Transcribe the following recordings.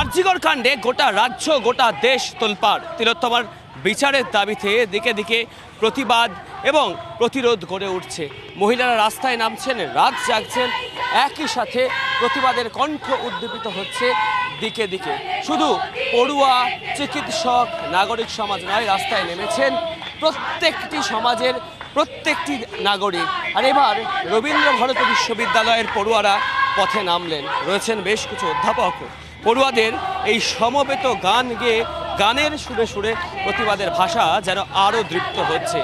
আরজিকর কাণ্ডে গোটা রাজ্য গোটা দেশ তোলপাড়। তিলোত্তমার বিচারের দাবিতে দিকে দিকে প্রতিবাদ এবং প্রতিরোধ গড়ে উঠছে। মহিলারা রাস্তায় নামছেন, রাত জাগছেন, একই সাথে প্রতিবাদের কণ্ঠ উদ্দীপিত হচ্ছে দিকে দিকে। শুধু পড়ুয়া, চিকিৎসক, নাগরিক সমাজ নয়, রাস্তায় নেমেছেন প্রত্যেকটি সমাজের প্রত্যেকটি নাগরিক। আর এবার রবীন্দ্র ভারতী বিশ্ববিদ্যালয়ের পড়ুয়ারা পথে নামলেন। রয়েছেন বেশ কিছু অধ্যাপক। পড়ুয়াদের এই সমবেত গান গেয়ে গানের সুরে সুরে প্রতিবাদের ভাষা যেন আরও দৃপ্ত হচ্ছে।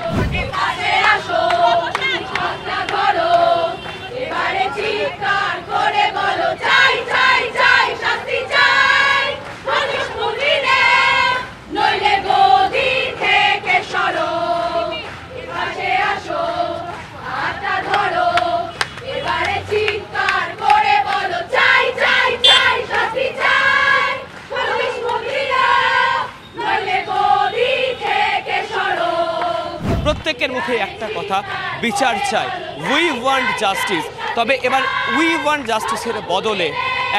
প্রত্যেকের মুখে একটা কথা, বিচার চাই, উই ওয়ান্ট জাস্টিস। তবে এবার উই ওয়ান্ট জাস্টিসের বদলে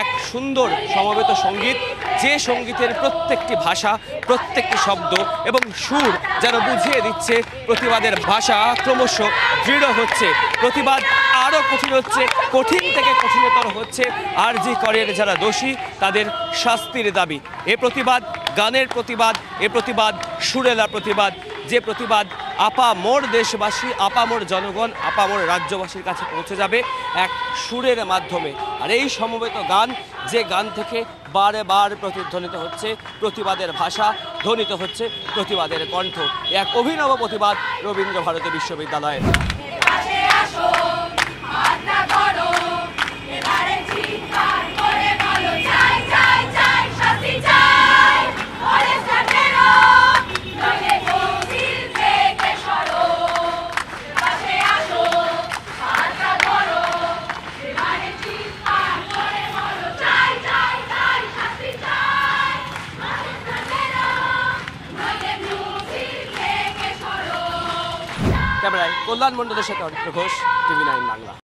এক সুন্দর সমবেত সঙ্গীত, যে সঙ্গীতের প্রত্যেকটি ভাষা, প্রত্যেকটি শব্দ এবং সুর যেন বুঝিয়ে দিচ্ছে প্রতিবাদের ভাষা ক্রমশ দৃঢ় হচ্ছে, প্রতিবাদ আরও কঠিন হচ্ছে, কঠিন থেকে কঠিনতর হচ্ছে। আরজি করের যারা দোষী তাদের শাস্তির দাবি। এ প্রতিবাদ গানের প্রতিবাদ, এ প্রতিবাদ সুরেলা প্রতিবাদ, যে প্রতিবাদ আপামর দেশবাসী, আপামর জনগণ, আপামর রাজ্যবাসীর কাছে পৌঁছে যাবে এক সুরের মাধ্যমে। আর এই সমবেত গান, যে গান থেকে বারে বার প্রতিধ্বনিত হচ্ছে প্রতিবাদের ভাষা, ধ্বনিত হচ্ছে প্রতিবাদের কণ্ঠ। এক অভিনব প্রতিবাদ রবীন্দ্র ভারতী বিশ্ববিদ্যালয়ের। ক্যামেরায় কল্যাণ মণ্ডলের সাথে অরিত্র ঘোষ, টিভি 9 বাংলা।